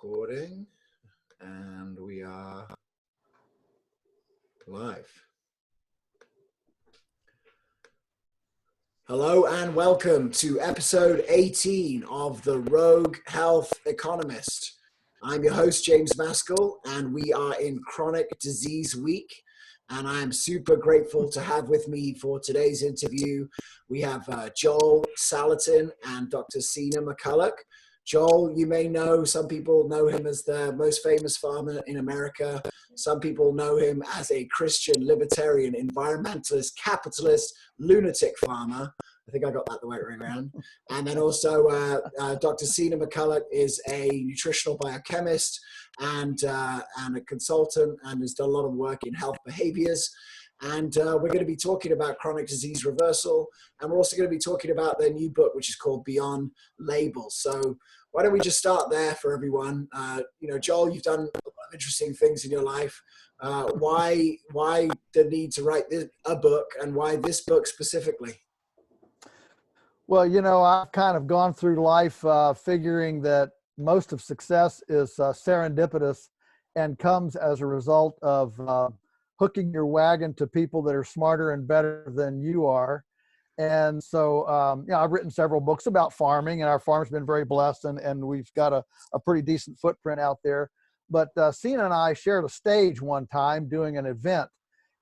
recording, and we are live. Hello and welcome to episode 18 of the Rogue Health Economist. I'm your host, James Maskell, and we are in Chronic Disease Week. And I am super grateful to have with me for today's interview. We have Joel Salatin and Dr. Sina McCullough. Joel, you may know, some people know him as the most famous farmer in America. Some people know him as a Christian, libertarian, environmentalist, capitalist, lunatic farmer. I think I got that the right way around. And then also Dr. Sina McCullough is a nutritional biochemist and a consultant and has done a lot of work in health behaviors. And we're going to be talking about chronic disease reversal. And we're also going to be talking about their new book, which is called Beyond Labels. So why don't we just start there for everyone? Joel, you've done a lot of interesting things in your life. Why the need to write a book, and why this book specifically? Well, I've kind of gone through life figuring that most of success is serendipitous and comes as a result of hooking your wagon to people that are smarter and better than you are. And so, I've written several books about farming, and our farm's been very blessed, and we've got a pretty decent footprint out there. But Sina and I shared a stage one time doing an event,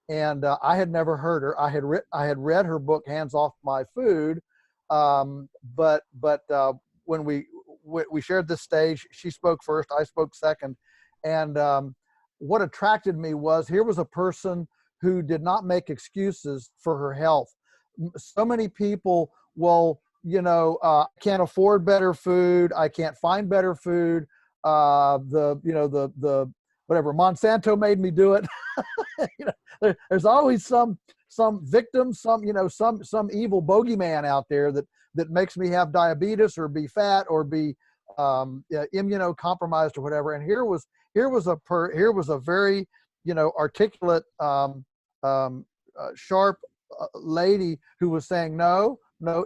and I had never heard her. I had read her book, Hands Off My Food, but when we shared this stage, she spoke first, I spoke second, and what attracted me was here was a person who did not make excuses for her health. So many people, I can't afford better food, I can't find better food, the whatever, Monsanto made me do it. There's always some victim, some evil bogeyman out there that makes me have diabetes or be fat or be immunocompromised or whatever. And here was a very articulate, sharp lady who was saying, no,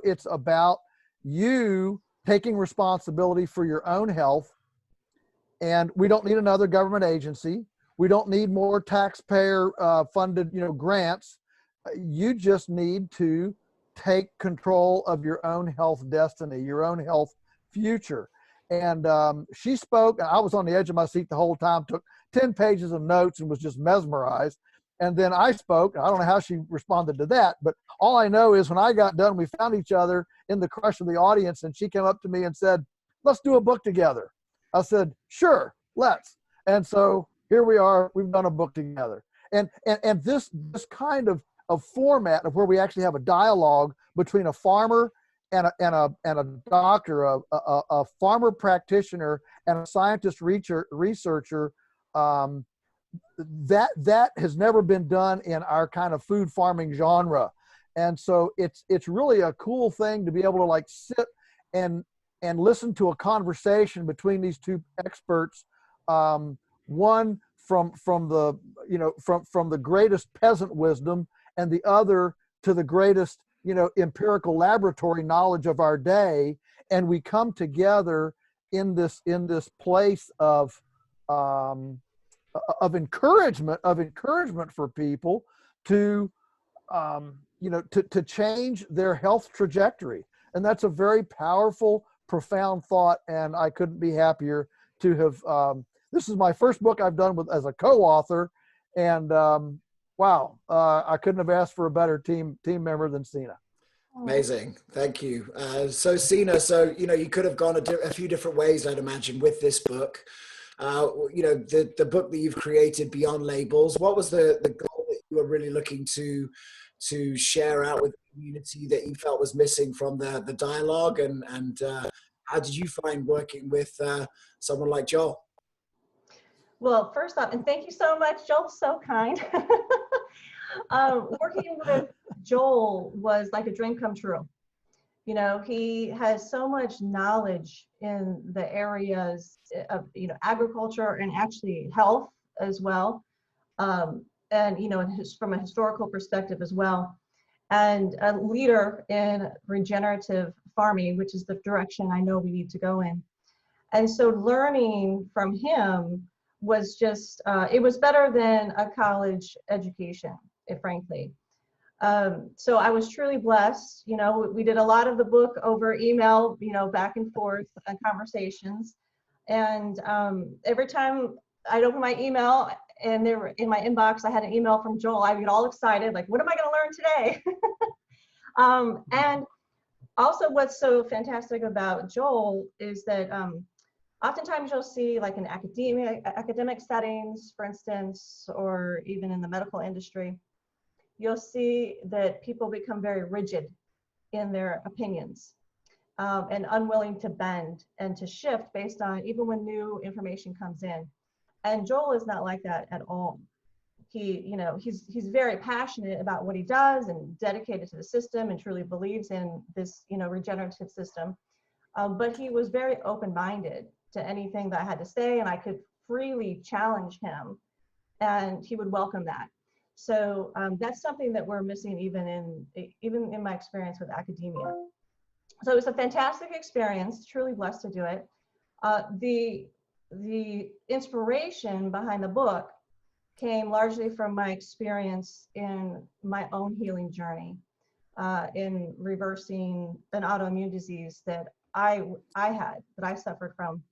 it's about you taking responsibility for your own health. And we don't need another government agency. We don't need more taxpayer funded, grants. You just need to take control of your own health destiny, your own health future. And she spoke, and I was on the edge of my seat the whole time, took 10 pages of notes and was just mesmerized. And then I spoke. I don't know how she responded to that, but all I know is when I got done, we found each other in the crush of the audience, and she came up to me and said, "Let's do a book together." I said, "Sure, let's." And so here we are. We've done a book together. And this kind of format of where we actually have a dialogue between a farmer and a doctor, a farmer practitioner and a scientist researcher, that has never been done in our kind of food farming genre. And so it's really a cool thing to be able to sit and listen to a conversation between these two experts, one from the greatest peasant wisdom, and the other to the greatest empirical laboratory knowledge of our day, and we come together in this place of encouragement for people to change their health trajectory. And that's a very powerful, profound thought, and I couldn't be happier to have this is my first book I've done as a co-author, and wow, I couldn't have asked for a better team member than Sina. Amazing. Thank you. So Sina, you could have gone a few different ways, I'd imagine, with this book. The book that you've created, Beyond Labels, what was the goal that you were really looking to share out with the community that you felt was missing from the dialogue? And how did you find working with someone like Joel? Well, first off, and thank you so much, Joel, so kind. Working with Joel was like a dream come true. He has so much knowledge in the areas of, agriculture and actually health as well. And, from a historical perspective as well. And a leader in regenerative farming, which is the direction I know we need to go in. And so learning from him was just, it was better than a college education, frankly. So I was truly blessed. You know, we did a lot of the book over email, you know, back and forth conversations. And every time I'd open my email and there in my inbox, I had an email from Joel, I'd get all excited, like, what am I going to learn today? And also what's so fantastic about Joel is that oftentimes you'll see, like in academic settings, for instance, or even in the medical industry, you'll see that people become very rigid in their opinions and unwilling to bend and to shift based on even when new information comes in. And Joel is not like that at all. He, you know, he's very passionate about what he does and dedicated to the system and truly believes in this, you know, regenerative system. But he was very open-minded to anything that I had to say, and I could freely challenge him, and he would welcome that. So that's something that we're missing even in my experience with academia. So it was a fantastic experience, truly blessed to do it. The inspiration behind the book came largely from my experience in my own healing journey in reversing an autoimmune disease that I suffered from.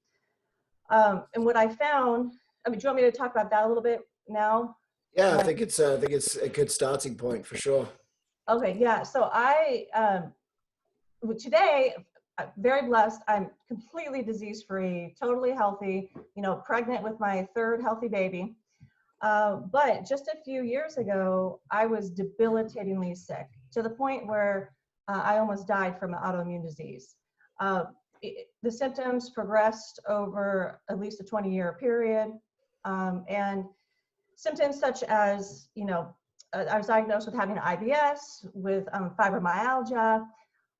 And what I found, I mean, do you want me to talk about that a little bit now? Yeah, I think it's a good starting point for sure. Okay, yeah. So today, I'm very blessed. I'm completely disease-free, totally healthy, you know, pregnant with my third healthy baby. But just a few years ago, I was debilitatingly sick to the point where I almost died from an autoimmune disease. The symptoms progressed over at least a 20-year period. And symptoms such as, you know, I was diagnosed with having IBS, with fibromyalgia.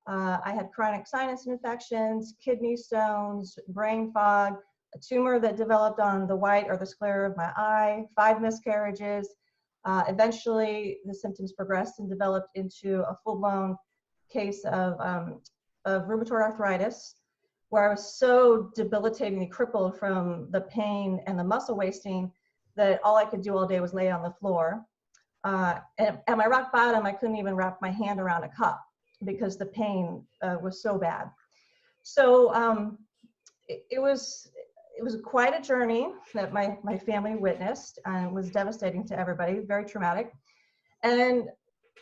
I had chronic sinus infections, kidney stones, brain fog, a tumor that developed on the white or the sclera of my eye, 5 miscarriages. Eventually, the symptoms progressed and developed into a full-blown case of rheumatoid arthritis, where I was so debilitatingly crippled from the pain and the muscle wasting that all I could do all day was lay on the floor. And at my rock bottom, I couldn't even wrap my hand around a cup because the pain was so bad. So it was quite a journey that my family witnessed, and it was devastating to everybody, very traumatic. And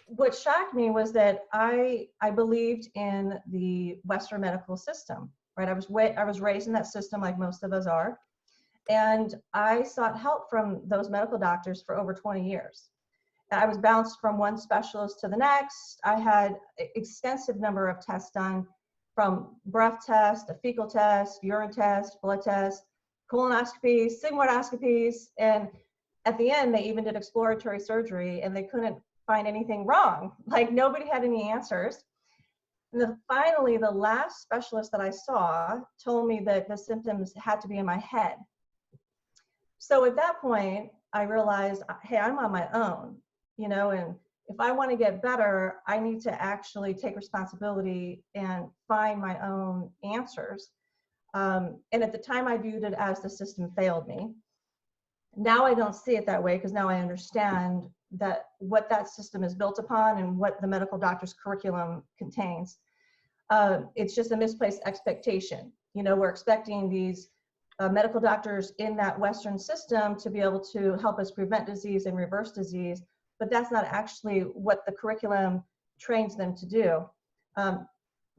what shocked me was that I believed in the Western medical system, right? I was raised in that system like most of us are. And I sought help from those medical doctors for over 20 years. I was bounced from one specialist to the next. I had extensive number of tests done, from breath test, a fecal test, urine test, blood test, colonoscopies, sigmoidoscopies, and at the end, they even did exploratory surgery and they couldn't find anything wrong. Like, nobody had any answers. And then finally, the last specialist that I saw told me that the symptoms had to be in my head. So at that point, I realized, hey, I'm on my own, you know, and if I want to get better, I need to actually take responsibility and find my own answers. And at the time, I viewed it as the system failed me. Now I don't see it that way, because now I understand that what that system is built upon and what the medical doctor's curriculum contains. It's just a misplaced expectation. You know, we're expecting these medical doctors in that Western system to be able to help us prevent disease and reverse disease, but that's not actually what the curriculum trains them to do.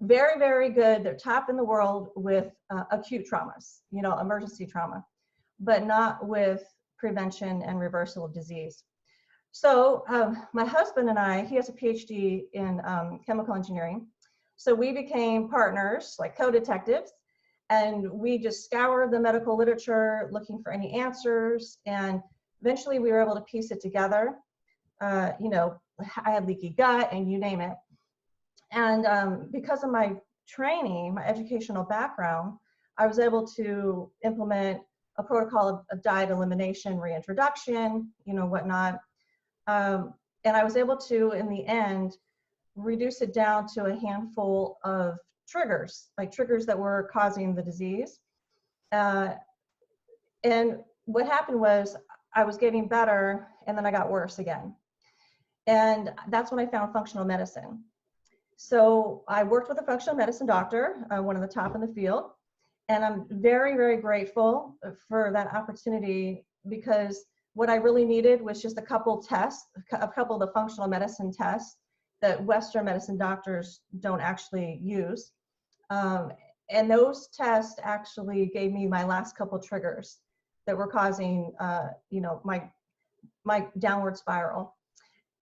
Very, very good. They're top in the world with acute traumas, you know, emergency trauma, but not with prevention and reversal of disease. So my husband and I, he has a PhD in chemical engineering. So we became partners, like co-detectives, and we just scoured the medical literature looking for any answers. And eventually we were able to piece it together. You know, I had leaky gut and you name it. And because of my training, my educational background, I was able to implement a protocol of diet elimination, reintroduction, you know, whatnot. And I was able to, in the end, reduce it down to a handful of triggers, like triggers that were causing the disease. And what happened was I was getting better and then I got worse again. And that's when I found functional medicine. So I worked with a functional medicine doctor, one of the top in the field. And I'm very, very grateful for that opportunity, because what I really needed was just a couple tests, a couple of the functional medicine tests that Western medicine doctors don't actually use. And those tests actually gave me my last couple triggers that were causing, my downward spiral.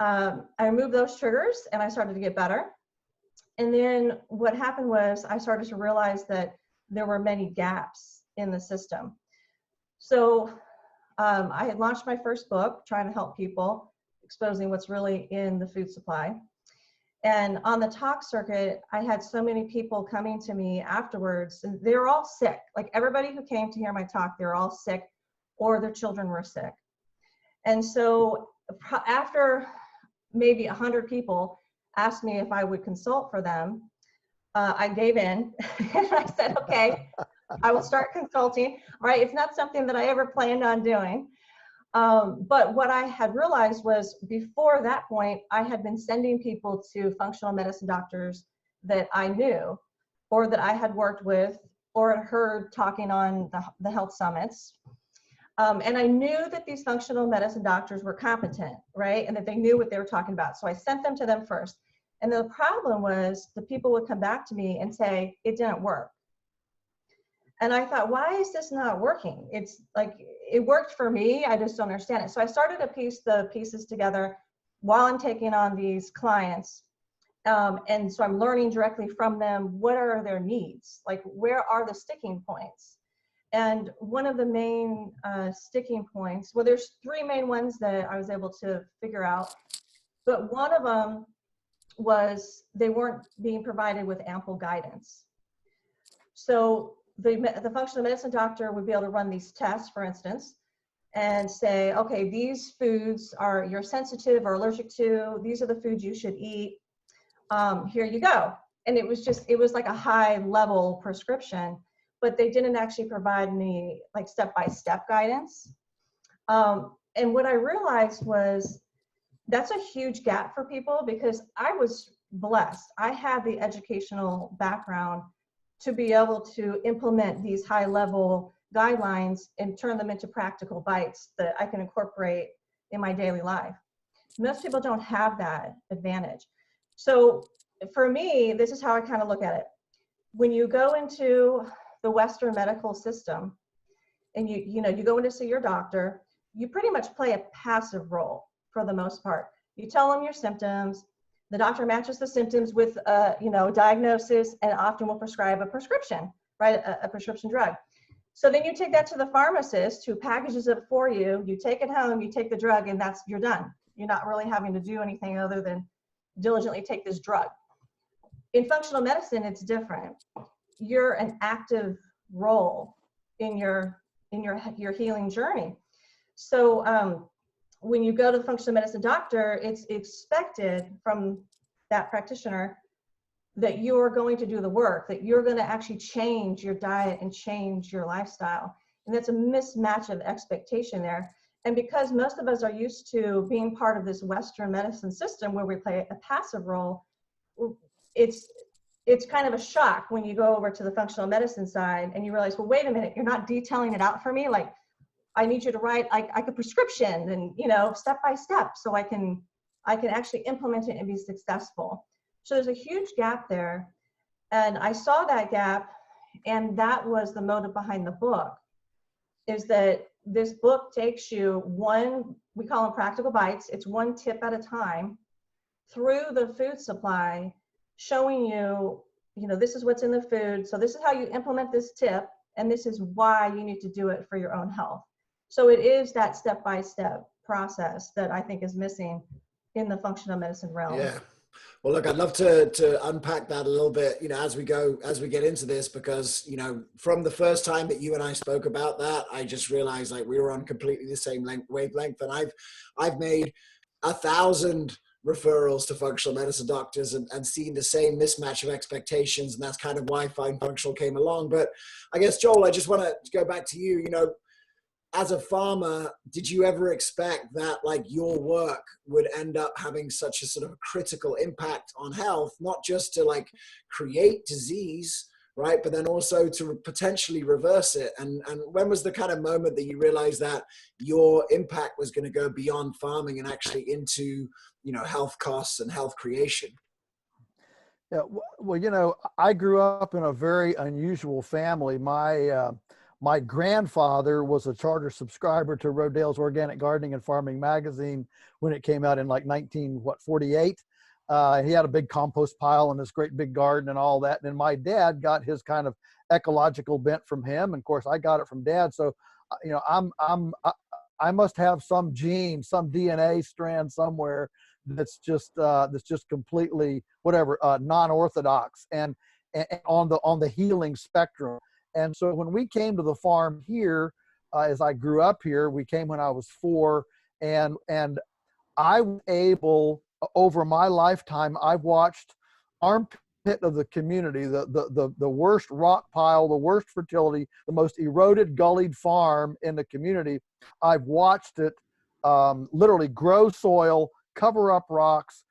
I removed those triggers and I started to get better. And then what happened was I started to realize that there were many gaps in the system. So I had launched my first book, trying to help people, exposing what's really in the food supply. And on the talk circuit, I had so many people coming to me afterwards, and they were all sick. Like everybody who came to hear my talk, they were all sick or their children were sick. And so after maybe 100 people asked me if I would consult for them, I gave in and I said, okay, I will start consulting, right? It's not something that I ever planned on doing. But what I had realized was before that point, I had been sending people to functional medicine doctors that I knew or that I had worked with or had heard talking on the health summits. And I knew that these functional medicine doctors were competent, right? And that they knew what they were talking about. So I sent them to them first. And the problem was the people would come back to me and say, it didn't work. And I thought, why is this not working? It's like, it worked for me, I just don't understand it. So I started to piece the pieces together while I'm taking on these clients. And so I'm learning directly from them, what are their needs? Like, where are the sticking points? And one of the main sticking points, well, there's three main ones that I was able to figure out, but one of them was they weren't being provided with ample guidance. So the functional medicine doctor would be able to run these tests, for instance, and say, okay, these foods are you're sensitive or allergic to, these are the foods you should eat. Here you go. And it was like a high level prescription, but they didn't actually provide me like step-by-step guidance. And what I realized was that's a huge gap for people, because I was blessed. I had the educational background to be able to implement these high level guidelines and turn them into practical bites that I can incorporate in my daily life. Most people don't have that advantage. So for me, this is how I kind of look at it. When you go into the Western medical system and you go in to see your doctor, you pretty much play a passive role for the most part. You tell them your symptoms. The doctor matches the symptoms with a diagnosis and often will prescribe a prescription, right? A prescription drug. So then you take that to the pharmacist who packages it for you. You take it home, you take the drug, and you're done. You're not really having to do anything other than diligently take this drug. In functional medicine, it's different. You're an active role in your healing journey. So when you go to the functional medicine doctor, it's expected from that practitioner that you are going to do the work, that you're going to actually change your diet and change your lifestyle. And that's a mismatch of expectation there. And because most of us are used to being part of this Western medicine system where we play a passive role, it's kind of a shock when you go over to the functional medicine side and you realize, well, wait a minute, you're not detailing it out for me. Like, I need you to write like a prescription and, step by step, so I can actually implement it and be successful. So there's a huge gap there. And I saw that gap, and that was the motive behind the book, is that this book takes you we call them practical bites. It's one tip at a time through the food supply, showing you, this is what's in the food. So this is how you implement this tip, and this is why you need to do it for your own health. So it is that step-by-step process that I think is missing in the functional medicine realm. Yeah. Well, look, I'd love to unpack that a little bit, as we get into this, because, from the first time that you and I spoke about that, I just realized like we were on completely the same wavelength. And I've made 1,000 referrals to functional medicine doctors and seeing the same mismatch of expectations. And that's kind of why Find Functional came along. But I guess, Joel, I just want to go back to you. You know, as a farmer, did you ever expect that like your work would end up having such a sort of critical impact on health, not just to like create disease, right, but then also to potentially reverse it? And when was the kind of moment that you realized that your impact was going to go beyond farming and actually into, you know, health costs and health creation? Yeah, well, you know, I grew up in a very unusual family. My grandfather was a charter subscriber to Rodale's Organic Gardening and Farming magazine when it came out in like 1948. He had a big compost pile and this great big garden and all that. And then my dad got his kind of ecological bent from him, and of course I got it from Dad. So, you know, I must have some gene, some DNA strand somewhere that's just completely whatever non-orthodox and on the healing spectrum. And so when we came to the farm here, as I grew up here, we came when I was 4, and I was able, over my lifetime, I've watched armpit of the community, the worst rock pile, the worst fertility, the most eroded, gullied farm in the community. I've watched it literally grow soil, cover up rocks,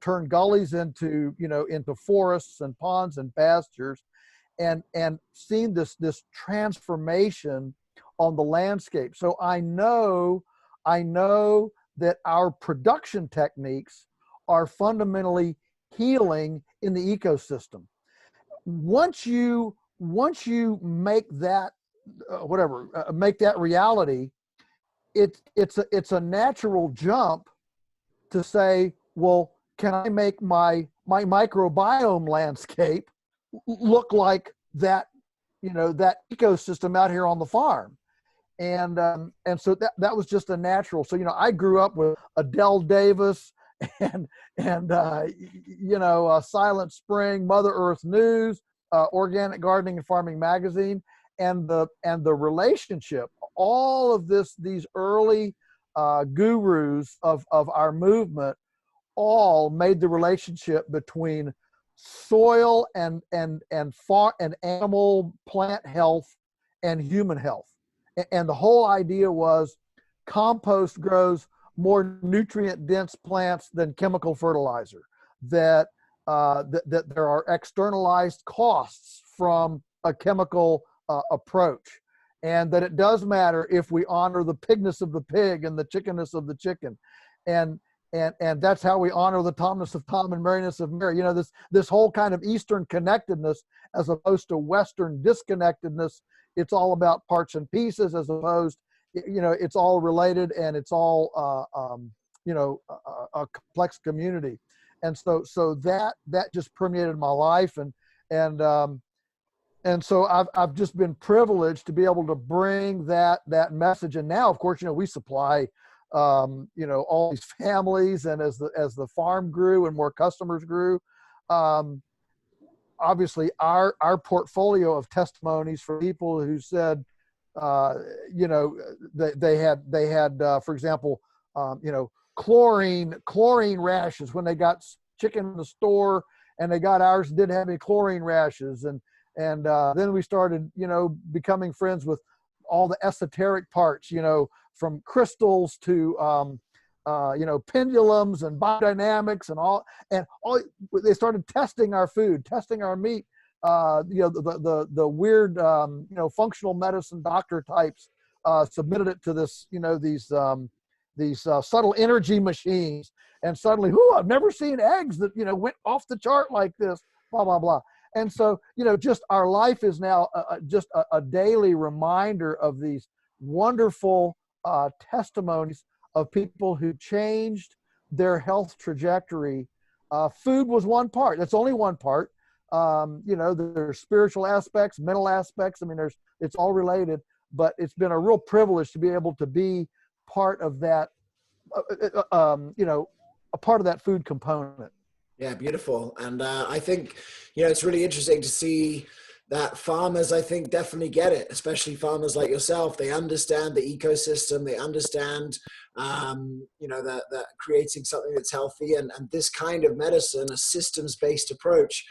turn gullies into, you know, into forests and ponds and pastures, and seen this transformation on the landscape. So I know that our production techniques are fundamentally healing in the ecosystem. Once you make that make that reality, it's a natural jump to say, well, can I make my microbiome landscape look like that, you know, that ecosystem out here on the farm? And so that was just a natural. So, you know, I grew up with Adele Davis and you know, Silent Spring, Mother Earth News, Organic Gardening and Farming magazine, and the relationship, all of these early gurus of our movement all made the relationship between soil and animal plant health and human health. And the whole idea was compost grows more nutrient dense plants than chemical fertilizer, that there are externalized costs from a chemical approach, and that it does matter if we honor the pigness of the pig and the chickenness of the chicken. And that's how we honor the Tomness of Tom and Merriness of Mary. You know, this whole kind of Eastern connectedness as opposed to Western disconnectedness. It's all about parts and pieces, as opposed, you know, it's all related and it's all, you know, a complex community. And so that just permeated my life. And so I've just been privileged to be able to bring that message. And now, of course, you know, we supply, you know, all these families, and as the farm grew and more customers grew, obviously our portfolio of testimonies for people who said, you know, they had, for example, you know, chlorine rashes when they got chicken in the store, and they got ours and didn't have any chlorine rashes. And then we started, you know, becoming friends with all the esoteric parts, you know, from crystals to, you know, pendulums and biodynamics and all. They started testing our food, testing our meat. You know, the weird, you know, functional medicine doctor types submitted it to this, you know, these subtle energy machines, and suddenly, I've never seen eggs that, you know, went off the chart like this, blah, blah, blah. And so, you know, just our life is now just a daily reminder of these wonderful testimonies of people who changed their health trajectory. Food was one part. That's only one part. You know, there's spiritual aspects, mental aspects. I mean, it's all related, but it's been a real privilege to be able to be part of that, you know, a part of that food component. Yeah, beautiful. And I think, you know, it's really interesting to see that farmers, I think, definitely get it, especially farmers like yourself. They understand the ecosystem. They understand, that creating something that's healthy, and this kind of medicine, a systems-based approach,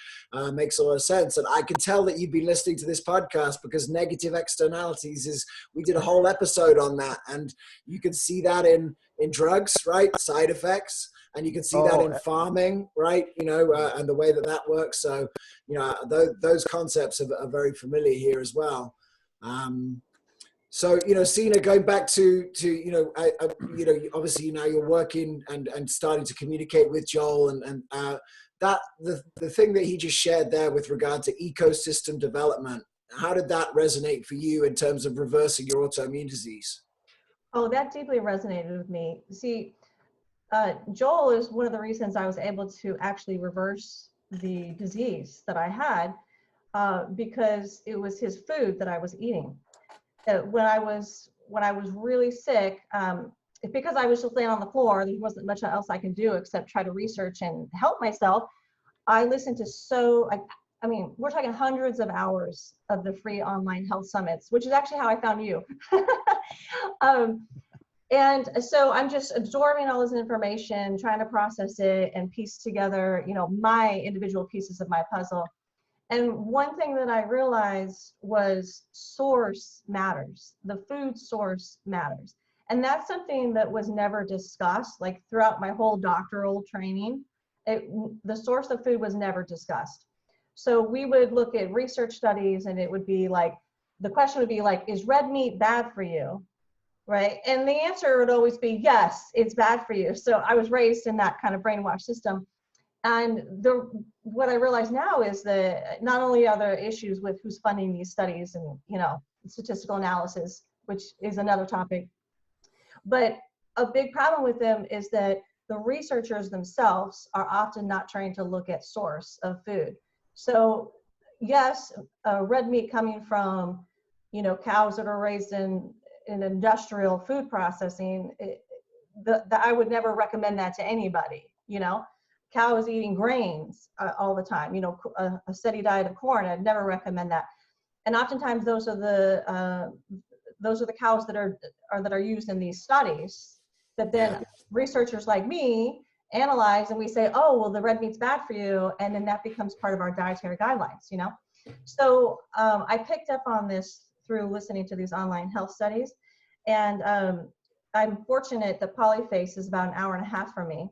makes a lot of sense. And I can tell that you've been listening to this podcast, because negative externalities we did a whole episode on that, and you can see that in drugs, right? Side effects. And you can see that in farming, right? And the way that works. So, those concepts are very familiar here as well. So, Sina, going back to obviously now you're working and starting to communicate with Joel, and that the thing that he just shared there with regard to ecosystem development, how did that resonate for you in terms of reversing your autoimmune disease? Oh, that deeply resonated with me. See, Joel is one of the reasons I was able to actually reverse the disease that I had, because it was his food that I was eating. When I was really sick, because I was just laying on the floor, there wasn't much else I could do except try to research and help myself. I listened to we're talking hundreds of hours of the free online health summits, which is actually how I found you. And so I'm just absorbing all this information, trying to process it and piece together, my individual pieces of my puzzle. And one thing that I realized was source matters. The food source matters. And that's something that was never discussed, like throughout my whole doctoral training. The source of food was never discussed. So we would look at research studies, and it would be like, the question would be like, is red meat bad for you? Right? And the answer would always be, yes, it's bad for you. So I was raised in that kind of brainwash system. And what I realize now is that not only are there issues with who's funding these studies and, statistical analysis, which is another topic, but a big problem with them is that the researchers themselves are often not trying to look at source of food. So yes, red meat coming from, cows that are raised in industrial food processing, I would never recommend that to anybody. Cows eating grains all the time, a steady diet of corn, I'd never recommend that. And oftentimes those are the cows that are used in these studies that then researchers like me analyze, and we say, oh, well, the red meat's bad for you, and then that becomes part of our dietary guidelines. So I picked up on this through listening to these online health studies. And I'm fortunate that Polyface is about an hour and a half from me.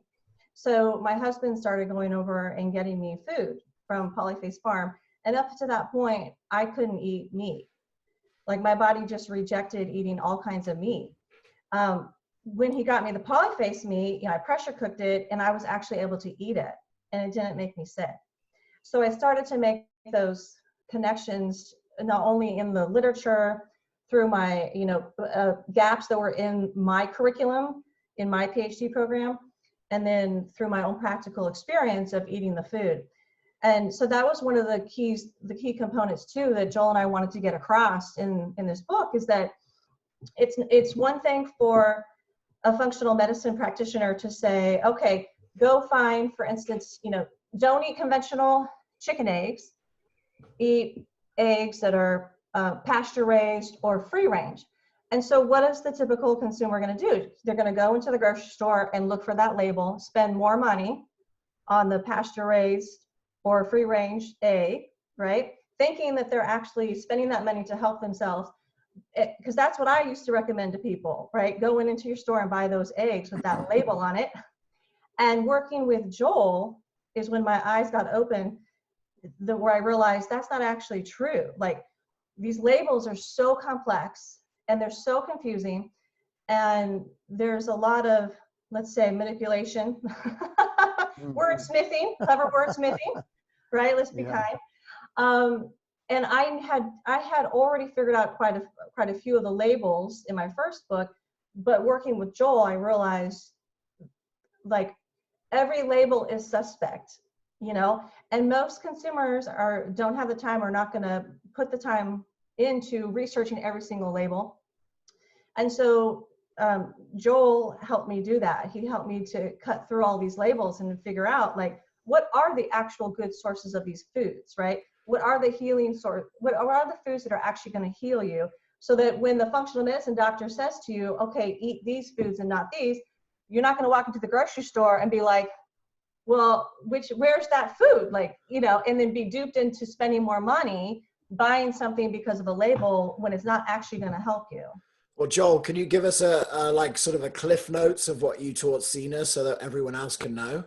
So my husband started going over and getting me food from Polyface Farm. And up to that point, I couldn't eat meat. Like, my body just rejected eating all kinds of meat. When he got me the Polyface meat, I pressure cooked it, and I was actually able to eat it, and it didn't make me sick. So I started to make those connections, not only in the literature, through my, gaps that were in my curriculum, in my PhD program, and then through my own practical experience of eating the food. And so that was one of the key components too, that Joel and I wanted to get across in this book, is that it's one thing for a functional medicine practitioner to say, okay, go find, for instance, don't eat conventional chicken eggs, eat eggs that are pasture raised or free range. And so what is the typical consumer going to do? They're going to go into the grocery store and look for that label, spend more money on the pasture raised or free range egg, right? Thinking that they're actually spending that money to help themselves. Because that's what I used to recommend to people, right? Go into your store and buy those eggs with that label on it. And working with Joel is when my eyes got open, where I realized that's not actually true. Like, these labels are so complex and they're so confusing, and there's a lot of, let's say, manipulation, wordsmithing, clever wordsmithing, right? Let's be kind. And I had already figured out quite a few of the labels in my first book, but working with Joel, I realized, like, every label is suspect, and most consumers don't have the time, or not going to put the time into researching every single label. And so Joel helped me do that. He helped me to cut through all these labels and figure out, like, what are the actual good sources of these foods, right? what are the healing sort, what are the foods that are actually going to heal you, so that when the functional medicine doctor says to you, okay, eat these foods and not these, you're not going to walk into the grocery store and be like, well, where's that food? Like, and then be duped into spending more money buying something because of a label when it's not actually going to help you. Well, Joel, can you give us a like sort of a cliff notes of what you taught Sina so that everyone else can know?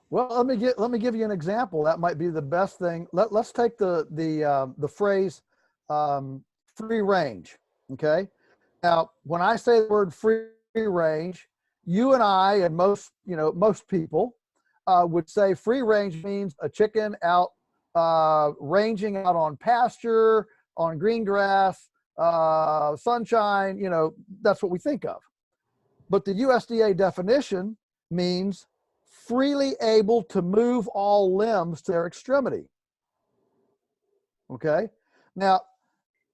Well, let me give you an example. That might be the best thing. Let's take the phrase free range. Okay. Now, when I say the word free range, you and I and most people would say free range means a chicken out ranging out on pasture, on green grass, sunshine. That's what we think of. But the USDA definition means freely able to move all limbs to their extremity. Okay. Now,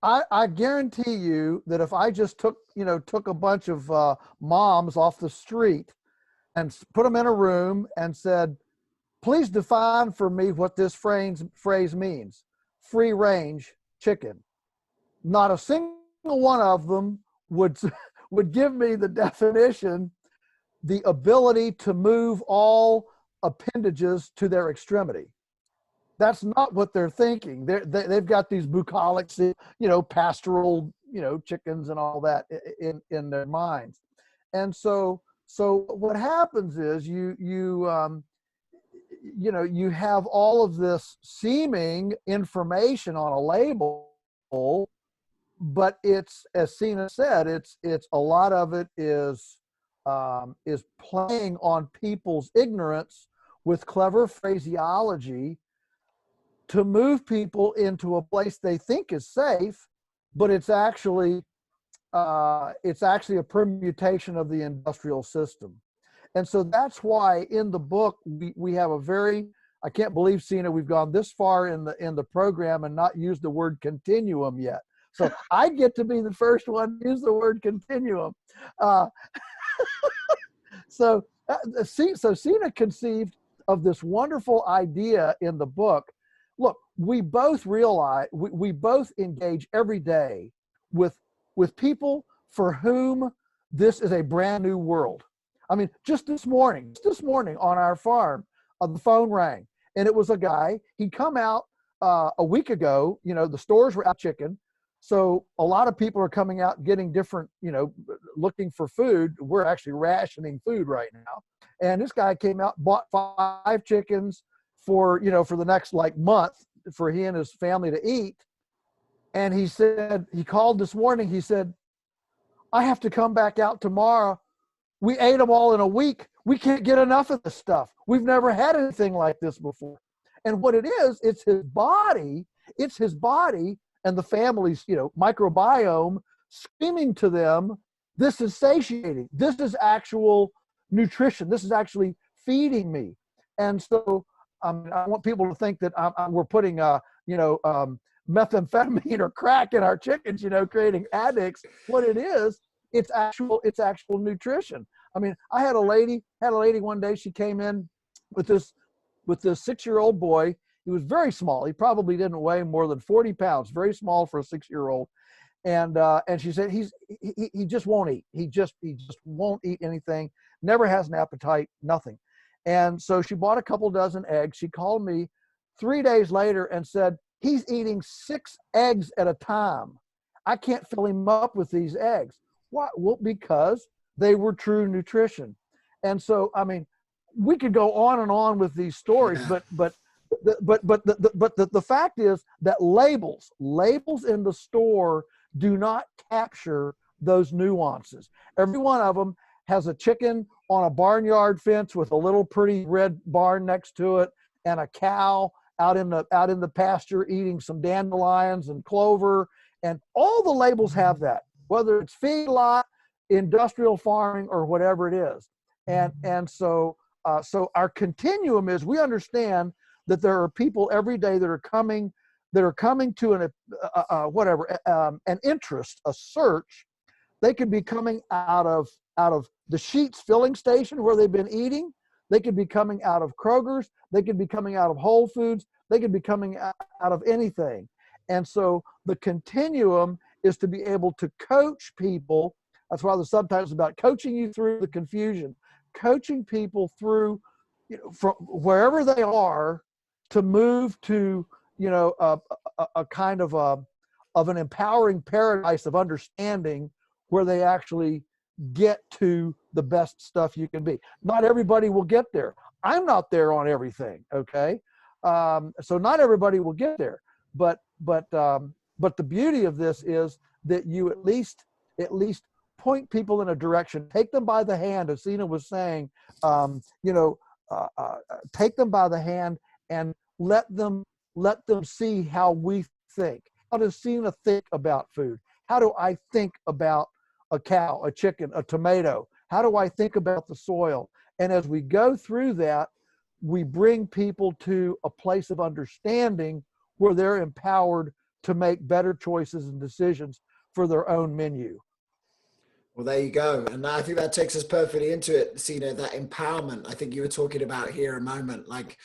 I guarantee you that if I just took a bunch of moms off the street and put them in a room and said, please define for me what this phrase means, free range chicken, not a single one of them would give me the definition, the ability to move all appendages to their extremity. That's not what they're thinking. They've got these bucolic, pastoral, chickens and all that in their minds. And so what happens is you have all of this seeming information on a label, but it's, as Sina said, it's a lot of it is playing on people's ignorance with clever phraseology to move people into a place they think is safe, but it's actually a permutation of the industrial system. And so that's why in the book we have a very, I can't believe, Sina, we've gone this far in the program and not used the word continuum yet. So I get to be the first one to use the word continuum. So Sina conceived of this wonderful idea in the book. Look, we both realize, we both engage every day with people for whom this is a brand new world. I mean, just this morning on our farm, the phone rang, and it was a guy. He'd come out a week ago. The stores were out chicken, so a lot of people are coming out getting different, looking for food. We're actually rationing food right now. And this guy came out, bought 5 chickens for the next month for he and his family to eat. And he said, he called this morning, he said, I have to come back out tomorrow. We ate them all in a week. We can't get enough of this stuff. We've never had anything like this before. And what it is, it's his body and the family's, microbiome screaming to them, this is satiating. This is actual nutrition. This is actually feeding me. And so I want people to think that we're putting, methamphetamine or crack in our chickens, creating addicts. What it is, it's actual nutrition. I mean, I had a lady one day, she came in with this 6-year-old boy. He was very small. He probably didn't weigh more than 40 pounds, very small for a 6-year-old. And she said, he just won't eat. He just won't eat anything, never has an appetite, nothing. And so she bought a couple dozen eggs. She called me 3 days later and said, he's eating 6 eggs at a time. I can't fill him up with these eggs. Why? Well, because they were true nutrition. And so, I mean, we could go on and on with these stories, but the fact is that labels in the store do not capture those nuances. Every one of them has a chicken on a barnyard fence with a little pretty red barn next to it, and a cow out in the pasture eating some dandelions and clover, and all the labels have that, whether it's feedlot, industrial farming, or whatever it is. And so our continuum is, we understand that there are people every day that are coming to an interest, a search. They could be coming out of the Sheetz filling station where they've been eating. They could be coming out of Kroger's. They could be coming out of Whole Foods. They could be coming out of anything. And so the continuum is to be able to coach people. That's why the subtitle is about coaching you through the confusion, coaching people through, from wherever they are to move to, a kind of an empowering paradise of understanding where they actually get to the best stuff you can be. Not everybody will get there. I'm not there on everything. Okay. So not everybody will get there, but the beauty of this is that you at least point people in a direction, take them by the hand, as Sina was saying, take them by the hand and let them see how we think. How does Sina think about food? How do I think about a cow, a chicken, a tomato? How do I think about the soil? And as we go through that, we bring people to a place of understanding where they're empowered to make better choices and decisions for their own menu. Well, there you go. And I think that takes us perfectly into it, Sina, that empowerment I think you were talking about here a moment, like,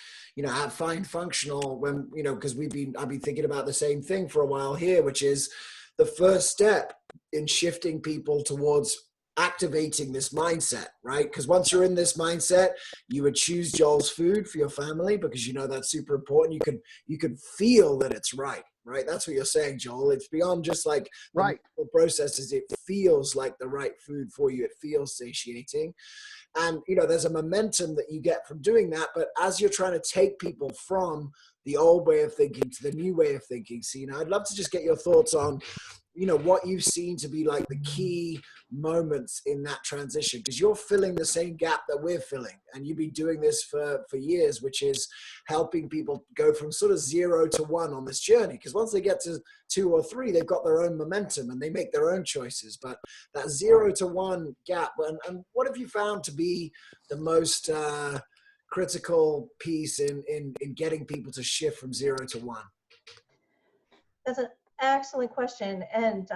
at Find Functional, when, because I've been thinking about the same thing for a while here, which is the first step in shifting people towards activating this mindset, right? Because once you're in this mindset, you would choose Joel's food for your family because that's super important. You could feel that it's right? That's what you're saying, Joel. It's beyond just like right processes. It feels like the right food for you. It feels satiating. And, there's a momentum that you get from doing that. But as you're trying to take people from the old way of thinking to the new way of thinking, Sina, I'd love to just get your thoughts on, what you've seen to be like the key moments in that transition, because you're filling the same gap that we're filling. And you've been doing this for years, which is helping people go from sort of 0 to 1 on this journey. Because once they get to 2 or 3, they've got their own momentum and they make their own choices. But that 0 to 1 gap, and what have you found to be the most critical piece in getting people to shift from 0 to 1? That's an excellent question. And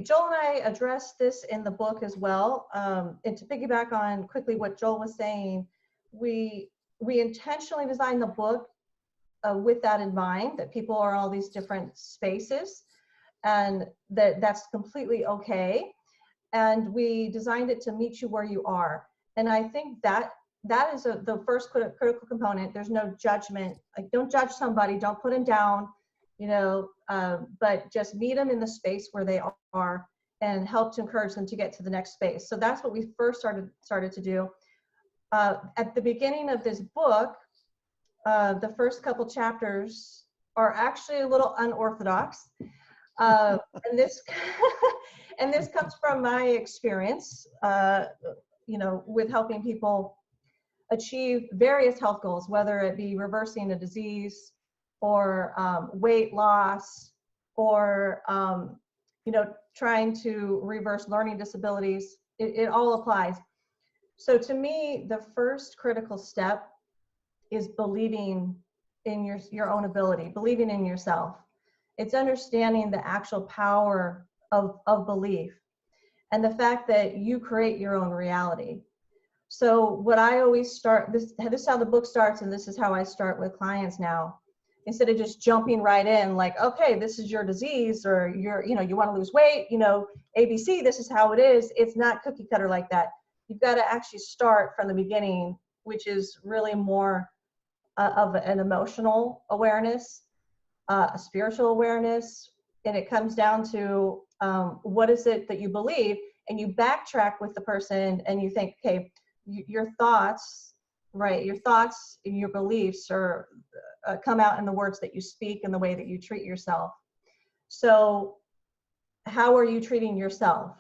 Joel and I addressed this in the book as well. And to piggyback on quickly what Joel was saying, we intentionally designed the book with that in mind, that people are all these different spaces and that's completely okay. And we designed it to meet you where you are. And I think that is the first critical component. There's no judgment. Like, don't judge somebody, don't put them down, but just meet them in the space where they are and help to encourage them to get to the next space. So that's what we first started to do. At the beginning of this book, the first couple chapters are actually a little unorthodox. And this and this comes from my experience, with helping people achieve various health goals, whether it be reversing a disease or weight loss or, trying to reverse learning disabilities. It all applies. So to me, the first critical step is believing in your own ability, believing in yourself. It's understanding the actual power of belief and the fact that you create your own reality. So what I always start, this is how the book starts, and this is how I start with clients now. Instead of just jumping right in, like, okay, this is your disease, or you want to lose weight, ABC, this is how it is. It's not cookie cutter like that. You've got to actually start from the beginning, which is really more of an emotional awareness, a spiritual awareness, and it comes down to what is it that you believe, and you backtrack with the person, and you think, okay, your thoughts, right? Your thoughts and your beliefs are come out in the words that you speak and the way that you treat yourself. So how are you treating yourself?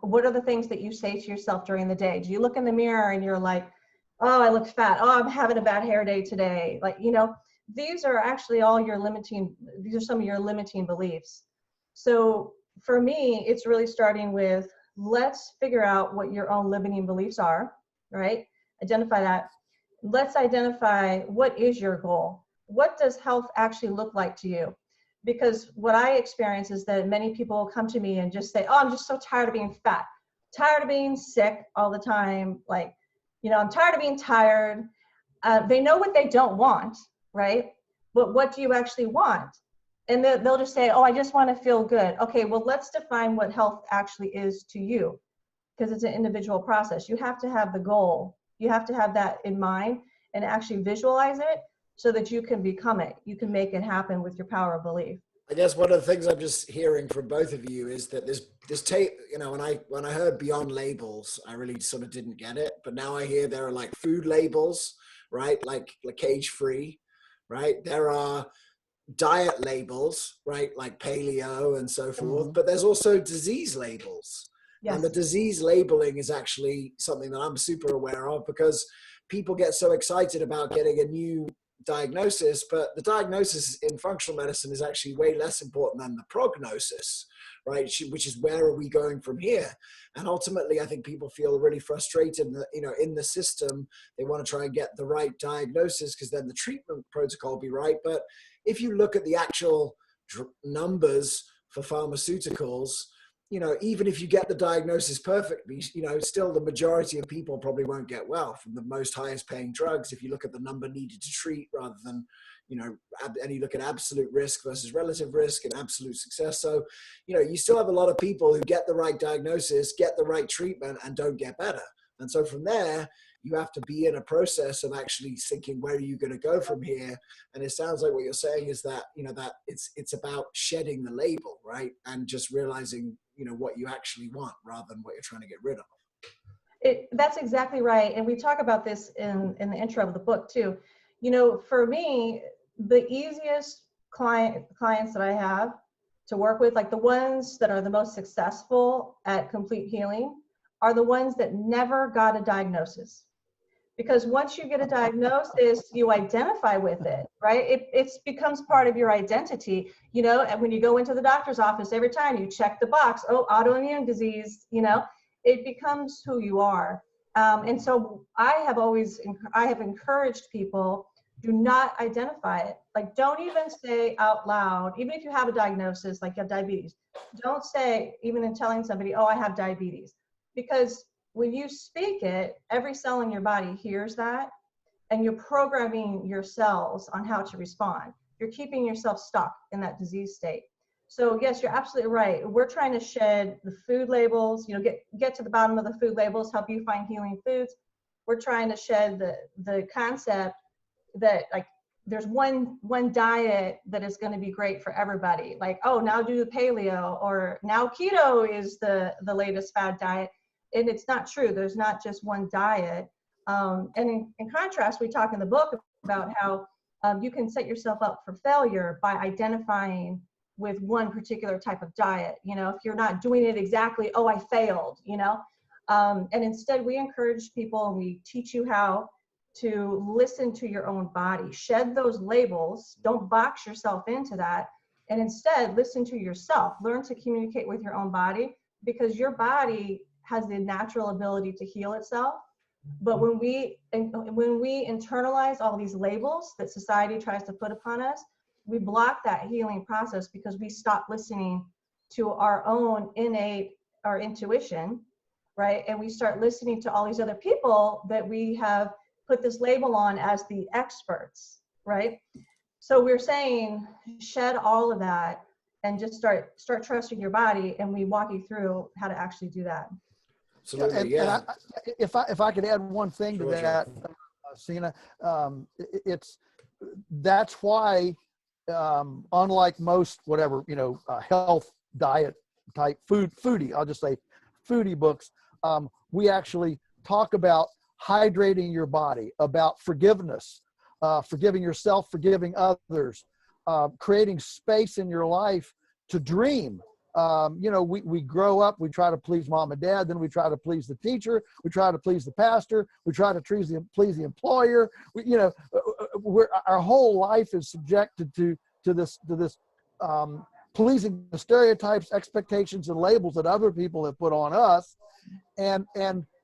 What are the things that you say to yourself during the day? Do you look in the mirror and you're like, oh, I look fat. Oh, I'm having a bad hair day today. Like, these are actually these are some of your limiting beliefs. So for me, it's really starting with, let's figure out what your own limiting beliefs are, right? Identify that. Let's identify, what is your goal? What does health actually look like to you? Because what I experience is that many people come to me and just say, oh, I'm just so tired of being fat, tired of being sick all the time. Like, I'm tired of being tired. They know what they don't want, right? But what do you actually want? And they'll just say, oh, I just want to feel good. Okay, well, let's define what health actually is to you, because it's an individual process. You have to have the goal. You have to have that in mind and actually visualize it so that you can become it. You can make it happen with your power of belief. I guess one of the things I'm just hearing from both of you is that this tape, you know, when I heard beyond labels, I really sort of didn't get it. But now I hear there are like food labels, right? Like cage free, right? There are diet labels, right? Like paleo and so forth. But there's also disease labels. Yes. And the disease labeling is actually something that I'm super aware of, because people get so excited about getting a new diagnosis, but the diagnosis in functional medicine is actually way less important than the prognosis, right? Which is, where are we going from here? And ultimately, I think people feel really frustrated that, you know, in the system, they want to try and get the right diagnosis because then the treatment protocol will be right. But if you look at the actual numbers for pharmaceuticals, you know, even if you get the diagnosis perfectly, you know, still the majority of people probably won't get well from the most highest paying drugs. If you look at the number needed to treat rather than, you know, and you look at absolute risk versus relative risk and absolute success. So, you know, you still have a lot of people who get the right diagnosis, get the right treatment, and don't get better. And so from there, you have to be in a process of actually thinking, where are you going to go from here? And it sounds like what you're saying is that, you know, that it's about shedding the label, right? And just realizing, you know, what you actually want rather than what you're trying to get rid of. That's exactly right. And we talk about this in the intro of the book too. You know, for me, the easiest clients that I have to work with, like the ones that are the most successful at complete healing, are the ones that never got a diagnosis. Because once you get a diagnosis, you identify with it, right? It becomes part of your identity, you know, and when you go into the doctor's office, every time you check the box, oh, autoimmune disease, you know, it becomes who you are. And so I have encouraged people, do not identify it. Like, don't even say out loud, even if you have a diagnosis, like you have diabetes, don't say, even in telling somebody, oh, I have diabetes. Because when you speak it, every cell in your body hears that, and you're programming your cells on how to respond. You're keeping yourself stuck in that disease state. So yes, you're absolutely right. We're trying to shed the food labels, you know, get to the bottom of the food labels, help you find healing foods. We're trying to shed the concept that, like, there's one diet that is going to be great for everybody. Like, oh, now do the paleo, or now keto is the latest fad diet. And it's not true. There's not just one diet. And in contrast, we talk in the book about how you can set yourself up for failure by identifying with one particular type of diet. You know, if you're not doing it exactly, oh, I failed, you know. And instead, we encourage people, and we teach you how to listen to your own body, shed those labels, don't box yourself into that, and instead listen to yourself, learn to communicate with your own body, because your body has the natural ability to heal itself. But when we internalize all these labels that society tries to put upon us, we block that healing process because we stop listening to our own our intuition, right? And we start listening to all these other people that we have put this label on as the experts, right? So we're saying, shed all of that and just start trusting your body, and we walk you through how to actually do that. Absolutely, yeah. And if I could add one thing to that, Sina, that's why, unlike most whatever, you know, health diet type foodie, I'll just say foodie books, we actually talk about hydrating your body, about forgiveness, forgiving yourself, forgiving others, creating space in your life to dream. You know, we grow up, we try to please mom and dad, then we try to please the teacher, we try to please the pastor, we try to please the employer. Our whole life is subjected to this pleasing the stereotypes, expectations, and labels that other people have put on us. And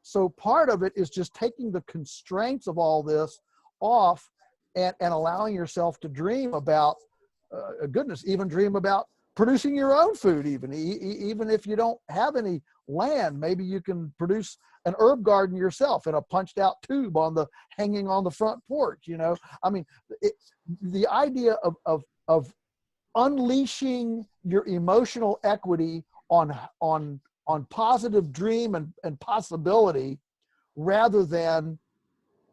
so part of it is just taking the constraints of all this off and allowing yourself to dream about goodness, even dream about producing your own food, even if you don't have any land. Maybe you can produce an herb garden yourself in a punched out tube hanging on the front porch. I mean, the idea of unleashing your emotional equity on positive dream and possibility rather than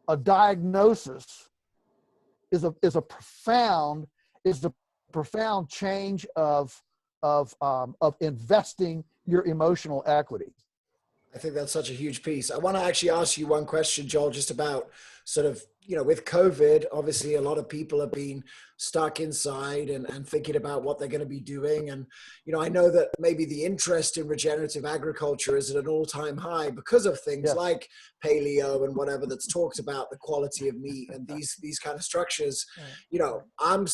a diagnosis is a profound change of investing your emotional equity. I think that's such a huge piece. I want to actually ask you one question, Joel, just about sort of, with COVID, obviously a lot of people have been stuck inside and thinking about what they're going to be doing. And, I know that maybe the interest in regenerative agriculture is at an all-time high because of things like paleo and whatever that's talked about the quality of meat and these kind of structures. I'm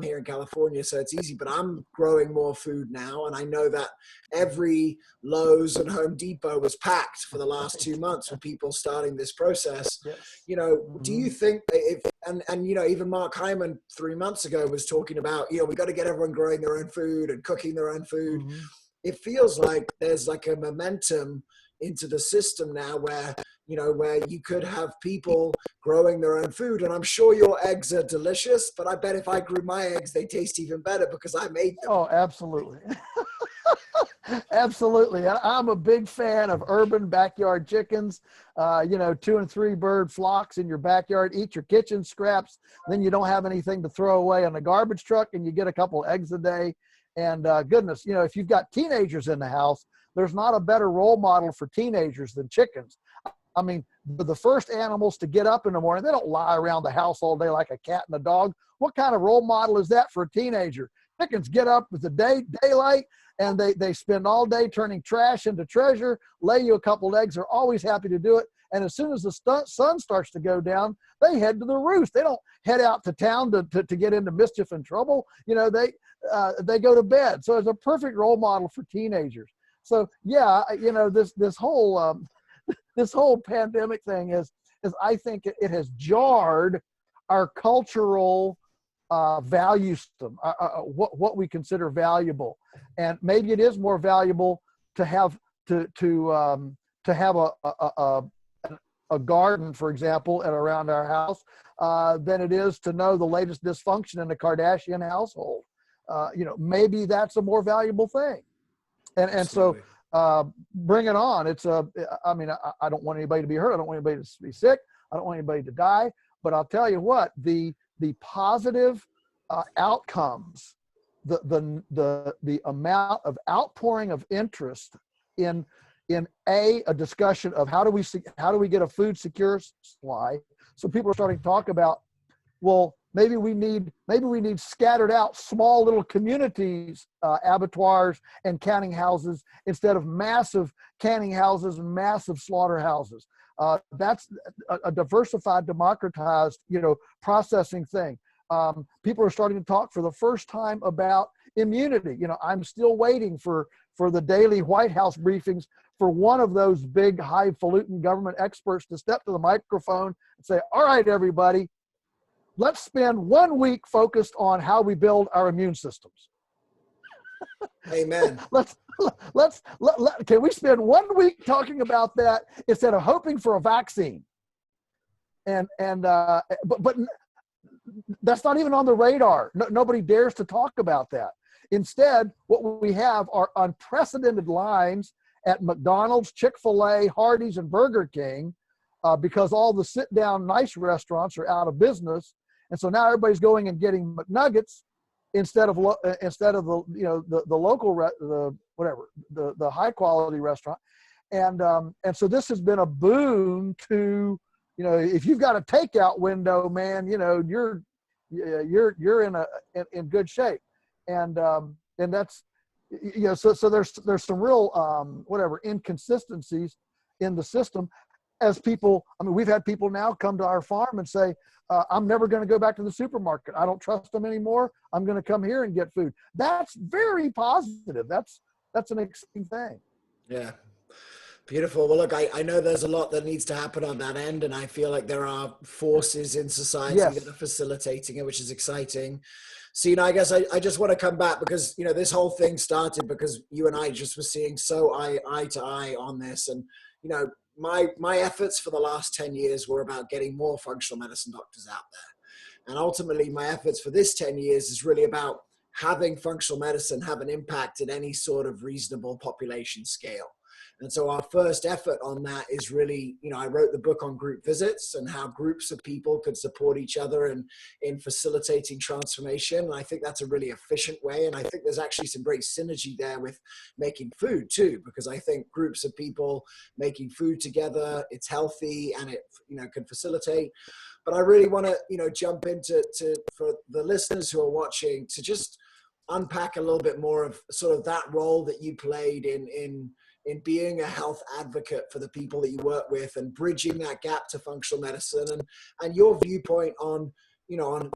here in California, so it's easy, but I'm growing more food now. And I know that every Lowe's and Home Depot was packed for the last 2 months with people starting this process. Do you think even Mark Hyman 3 months ago was talking about, we got to get everyone growing their own food and cooking their own food. Mm-hmm. It feels like there's like a momentum into the system now where you could have people growing their own food. And I'm sure your eggs are delicious, but I bet if I grew my eggs, they taste even better because I made them. Oh, absolutely. Absolutely. I'm a big fan of urban backyard chickens, 2 and 3 bird flocks in your backyard, eat your kitchen scraps. Then you don't have anything to throw away on the garbage truck and you get a couple eggs a day. And goodness, if you've got teenagers in the house, there's not a better role model for teenagers than chickens. I mean, the first animals to get up in the morning, they don't lie around the house all day like a cat and a dog. What kind of role model is that for a teenager? Chickens get up with the daylight and they spend all day turning trash into treasure, lay you a couple eggs. They're always happy to do it. And as soon as the sun starts to go down, they head to the roost. They don't head out to town to get into mischief and trouble. They go to bed. So it's a perfect role model for teenagers. So yeah, this whole pandemic thing is I think it has jarred our cultural value system, what we consider valuable, and maybe it is more valuable to have a garden, for example, around our house than it is to know the latest dysfunction in the Kardashian household. Maybe that's a more valuable thing, and so bring it on. I don't want anybody to be hurt. I don't want anybody to be sick. I don't want anybody to die. But I'll tell you what, the positive outcomes, the amount of outpouring of interest in a discussion of how do we get a food secure supply. So people are starting to talk about, well, maybe we need scattered out small little communities, abattoirs and canning houses instead of massive canning houses and massive slaughterhouses. That's a diversified, democratized, processing thing. People are starting to talk for the first time about immunity. I'm still waiting for the daily White House briefings for one of those big, highfalutin government experts to step to the microphone and say, all right, everybody, let's spend 1 week focused on how we build our immune systems. Amen. Can we spend 1 week talking about that instead of hoping for a vaccine? But that's not even on the radar. Nobody dares to talk about that. Instead, what we have are unprecedented lines at McDonald's, Chick-fil-A, Hardee's, and Burger King because all the sit-down nice restaurants are out of business. And so now everybody's going and getting McNuggets instead of the local the high quality restaurant, and so this has been a boon to if you've got a takeout window, man, you're in good shape, and that's so there's some real inconsistencies in the system. As people, we've had people now come to our farm and say, I'm never going to go back to the supermarket. I don't trust them anymore. I'm going to come here and get food. That's very positive. That's an exciting thing. Yeah. Beautiful. Well, look, I know there's a lot that needs to happen on that end, and I feel like there are forces in society that are facilitating it, which is exciting. Sina, I guess I just want to come back because, this whole thing started because you and I just were seeing so eye to eye on this. And, my efforts for the last 10 years were about getting more functional medicine doctors out there. And ultimately, my efforts for this 10 years is really about having functional medicine have an impact at any sort of reasonable population scale. And so our first effort on that is really, I wrote the book on group visits and how groups of people could support each other in facilitating transformation. And I think that's a really efficient way. And I think there's actually some great synergy there with making food too, because I think groups of people making food together, it's healthy and it, can facilitate. But I really want to, jump into for the listeners who are watching to just unpack a little bit more of sort of that role that you played in being a health advocate for the people that you work with and bridging that gap to functional medicine and your viewpoint on,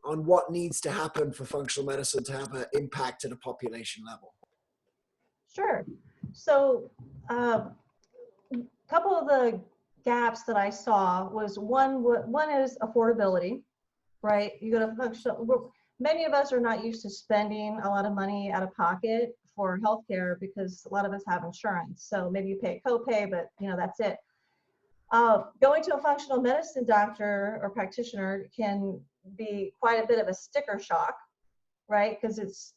on what needs to happen for functional medicine to have an impact at a population level. Sure. So a couple of the gaps that I saw was one is affordability, right? You go to functional, many of us are not used to spending a lot of money out of pocket for healthcare because a lot of us have insurance. So maybe you pay a copay, but that's it. Going to a functional medicine doctor or practitioner can be quite a bit of a sticker shock, right? Because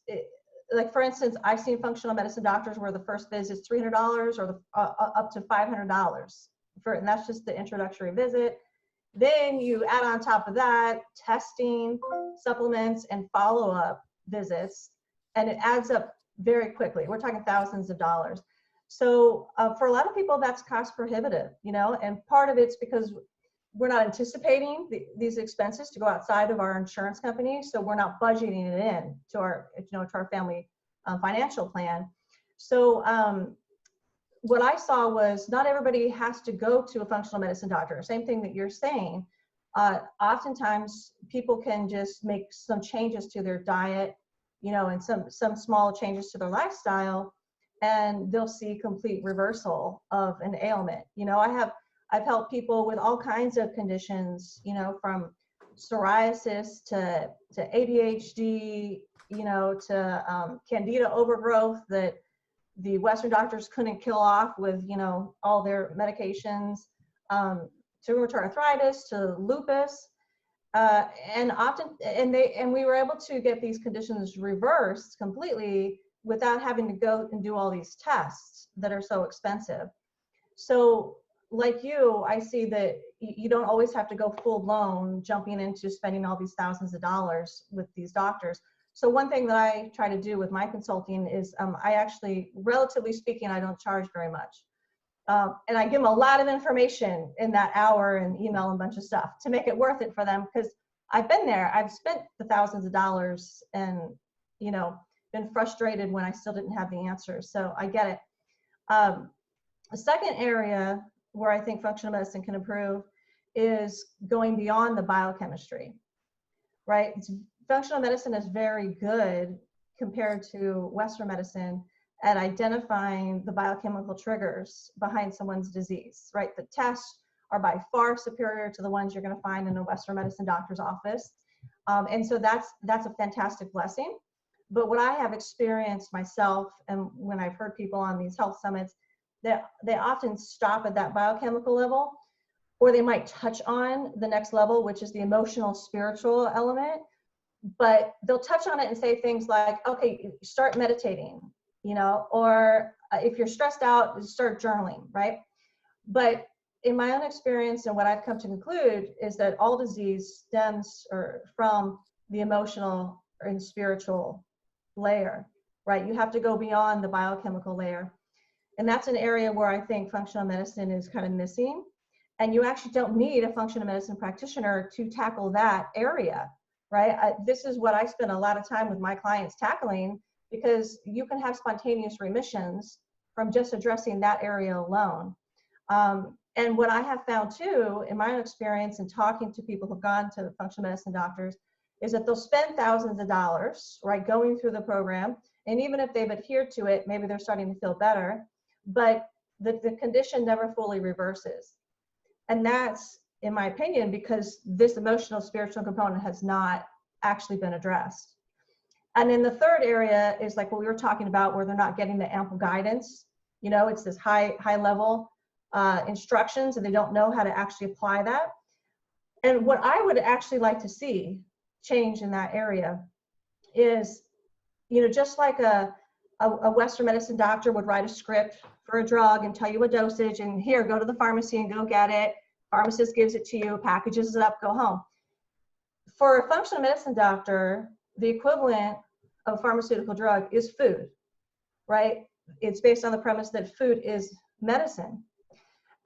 like for instance, I've seen functional medicine doctors where the first visit is $300 or up to $500 and that's just the introductory visit. Then you add on top of that testing, supplements, and follow-up visits, and it adds up very quickly. We're talking thousands of dollars. So for a lot of people, that's cost prohibitive, and part of it's because we're not anticipating these expenses to go outside of our insurance company, so we're not budgeting it in to our, to our family financial plan. So what I saw was not everybody has to go to a functional medicine doctor. Same thing that you're saying. Oftentimes, people can just make some changes to their diet, and some small changes to their lifestyle, and they'll see complete reversal of an ailment. I've helped people with all kinds of conditions, from psoriasis to ADHD, to candida overgrowth that the Western doctors couldn't kill off with, all their medications, to rheumatoid arthritis, to lupus, and we were able to get these conditions reversed completely without having to go and do all these tests that are so expensive. So like you, I see that you don't always have to go full blown jumping into spending all these thousands of dollars with these doctors. So one thing that I try to do with my consulting is I actually, relatively speaking, I don't charge very much. And I give them a lot of information in that hour and email and a bunch of stuff to make it worth it for them, because I've been there. I've spent the thousands of dollars and, been frustrated when I still didn't have the answers. So I get it. A second area where I think functional medicine can improve is going beyond the biochemistry, right? Functional medicine is very good compared to Western medicine at identifying the biochemical triggers behind someone's disease, right? The tests are by far superior to the ones you're going to find in a Western medicine doctor's office. And so that's a fantastic blessing. But what I have experienced myself, and when I've heard people on these health summits, that they often stop at that biochemical level, or they might touch on the next level, which is the emotional, spiritual element. But they'll touch on it and say things like, okay, start meditating, or if you're stressed out, start journaling, right? But in my own experience and what I've come to conclude is that all disease stems from the emotional and spiritual layer, right? You have to go beyond the biochemical layer. And that's an area where I think functional medicine is kind of missing. And you actually don't need a functional medicine practitioner to tackle that area. Right? This is what I spend a lot of time with my clients tackling, because you can have spontaneous remissions from just addressing that area alone. And what I have found too, in my own experience and talking to people who've gone to functional medicine doctors, is that they'll spend thousands of dollars, right, going through the program. And even if they've adhered to it, maybe they're starting to feel better, but the condition never fully reverses. And that's, in my opinion, because this emotional, spiritual component has not actually been addressed. And then the third area is like what we were talking about, where they're not getting the ample guidance. You know, it's this high level instructions, and they don't know how to actually apply that. And what I would actually like to see change in that area is, you know, just like a Western medicine doctor would write a script for a drug and tell you a dosage, and here, go to the pharmacy and go get it. Pharmacist gives it to you, packages it up, go home. For a functional medicine doctor, the equivalent of pharmaceutical drug is food, right? It's based on the premise that food is medicine.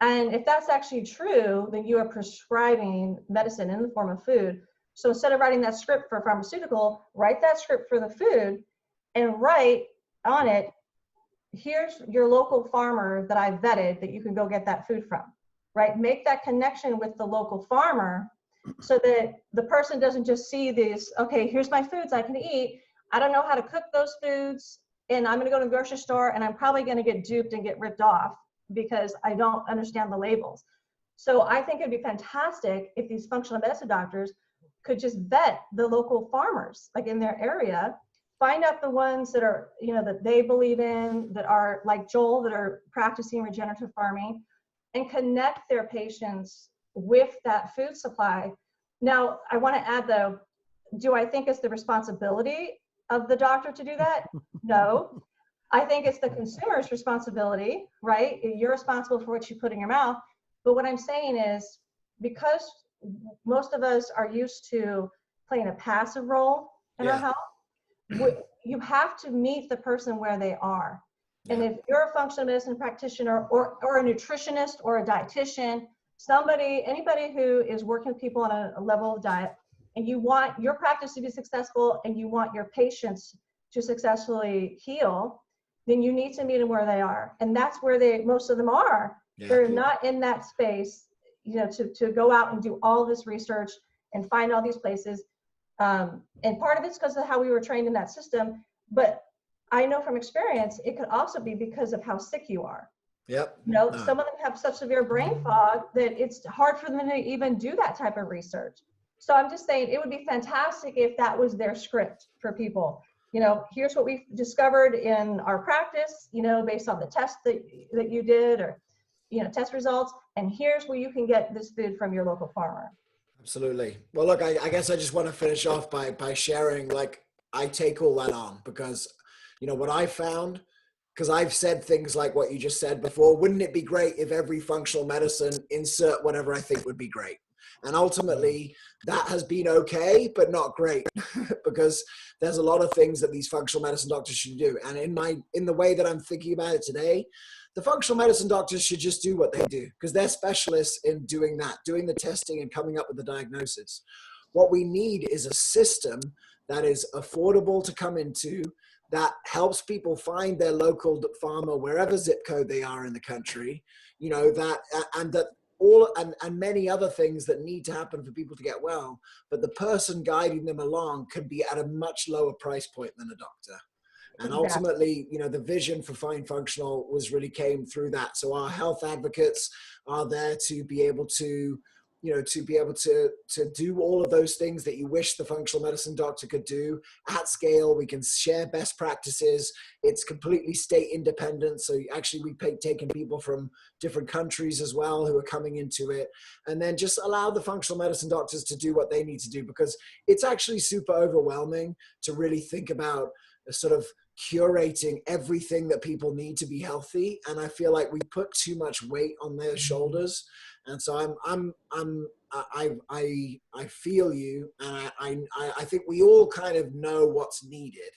And if that's actually true, then you are prescribing medicine in the form of food. So instead of writing that script for a pharmaceutical, write that script for the food and write on it, here's your local farmer that I vetted that you can go get that food from, right? Make that connection with the local farmer so that the person doesn't just see this, okay, here's my foods I can eat. I don't know how to cook those foods, and I'm gonna go to the grocery store and I'm probably gonna get duped and get ripped off because I don't understand the labels. So I think it'd be fantastic if these functional medicine doctors could just vet the local farmers, like in their area, find out the ones that are, you know, that they believe in, that are like Joel, that are practicing regenerative farming, and connect their patients with that food supply. Now, I want to add though, do I think it's the responsibility of the doctor to do that? No. I think it's the consumer's responsibility, right? You're responsible for what you put in your mouth. But what I'm saying is, because most of us are used to playing a passive role in our health, you have to meet the person where they are. And if you're a functional medicine practitioner or a nutritionist or a dietitian, anybody who is working with people on a level of diet, and you want your practice to be successful and you want your patients to successfully heal, then you need to meet them where they are. And that's where most of them are. They're not in that space, you know, to go out and do all this research and find all these places. And part of it's because of how we were trained in that system. But I know from experience, it could also be because of how sick you are. Yep. You know, some of them have such severe brain fog that it's hard for them to even do that type of research. So I'm just saying it would be fantastic if that was their script for people. You know, here's what we've discovered in our practice, you know, based on the test that you did, or, you know, test results. And here's where you can get this food from your local farmer. Absolutely. Well, look, I guess I just want to finish off by sharing, like, I take all that on because, you know, what I found, because I've said things like what you just said before, wouldn't it be great if every functional medicine insert whatever I think would be great? And ultimately that has been okay, but not great because there's a lot of things that these functional medicine doctors should do. And in the way that I'm thinking about it today, the functional medicine doctors should just do what they do because they're specialists in doing that, doing the testing and coming up with the diagnosis. What we need is a system that is affordable to come into, that helps people find their local farmer, wherever zip code they are in the country, you know, and many other things that need to happen for people to get well. But the person guiding them along could be at a much lower price point than a doctor. And ultimately, you know, the vision for Fine Functional really came through that. So our health advocates are there to be able to, you know, to do all of those things that you wish the functional medicine doctor could do at scale. We can share best practices. It's completely state independent. So actually we've taken people from different countries as well who are coming into it, and then just allow the functional medicine doctors to do what they need to do, because it's actually super overwhelming to really think about sort of curating everything that people need to be healthy. And I feel like we put too much weight on their shoulders. And so I feel you, and I think we all kind of know what's needed.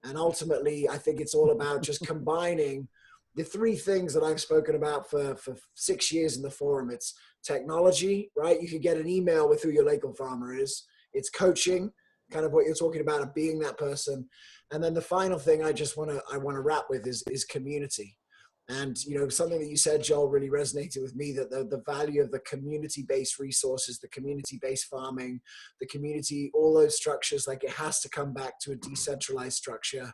And ultimately, I think it's all about just combining the three things that I've spoken about for 6 years in the forum. It's technology, right? You could get an email with who your local farmer is. It's coaching, kind of what you're talking about, of being that person. And then the final thing I want to wrap with is community. And, you know, something that you said, Joel, really resonated with me, that the value of the community-based resources, the community-based farming, the community, all those structures, like it has to come back to a decentralized structure.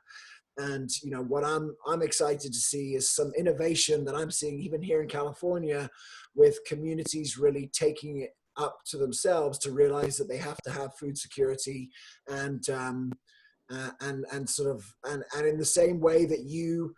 And, you know, what I'm excited to see is some innovation that I'm seeing even here in California, with communities really taking it up to themselves to realize that they have to have food security and and sort of, and in the same way that you,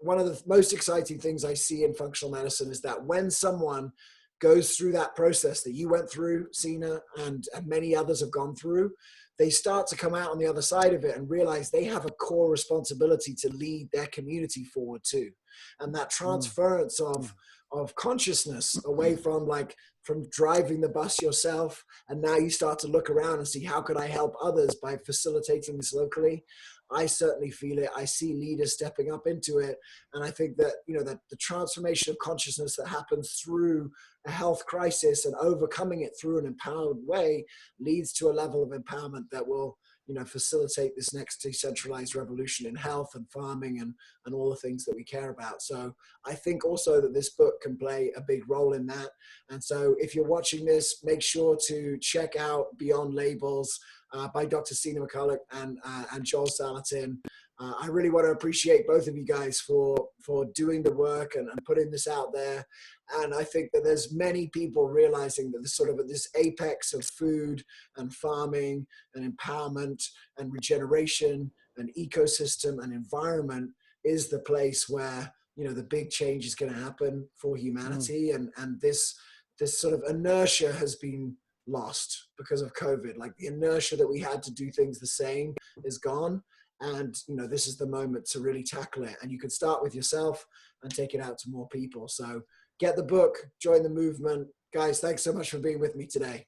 one of the most exciting things I see in functional medicine is that when someone goes through that process that you went through, Sina, and many others have gone through, they start to come out on the other side of it and realize they have a core responsibility to lead their community forward too. And that transference of consciousness away from driving the bus yourself, and now you start to look around and see, how could I help others by facilitating this locally? I certainly feel it. I see leaders stepping up into it. And I think that, that the transformation of consciousness that happens through a health crisis and overcoming it through an empowered way leads to a level of empowerment that will, facilitate this next decentralized revolution in health and farming and all the things that we care about. So I think also that this book can play a big role in that. And so if you're watching this, make sure to check out Beyond Labels by Dr. Sina McCullough and Joel Salatin. I really want to appreciate both of you guys for doing the work and putting this out there. And I think that there's many people realizing that this apex of food and farming and empowerment and regeneration and ecosystem and environment is the place where, the big change is going to happen for humanity. And this sort of inertia has been lost because of COVID. Like, the inertia that we had to do things the same is gone. And, this is the moment to really tackle it. And you can start with yourself and take it out to more people. So get the book, join the movement. Guys, thanks so much for being with me today.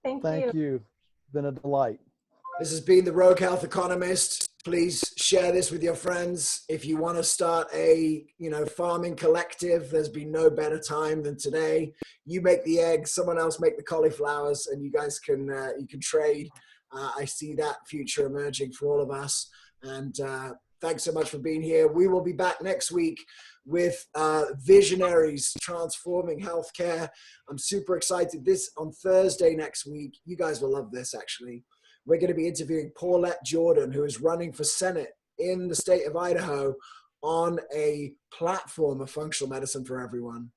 Thank you. It's been a delight. This has been the Rogue Health Economist. Please share this with your friends. If you want to start a, farming collective, there's been no better time than today. You make the eggs, someone else make the cauliflowers, and you guys can, you can trade. I see that future emerging for all of us. And thanks so much for being here. We will be back next week with visionaries transforming healthcare. I'm super excited. This on Thursday next week. You guys will love this, actually. We're going to be interviewing Paulette Jordan, who is running for Senate in the state of Idaho on a platform of functional medicine for everyone.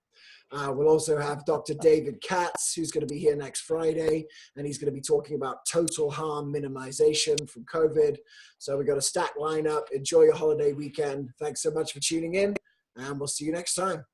We'll also have Dr. David Katz, who's going to be here next Friday, and he's going to be talking about total harm minimization from COVID. So we've got a stacked lineup. Enjoy your holiday weekend. Thanks so much for tuning in, and we'll see you next time.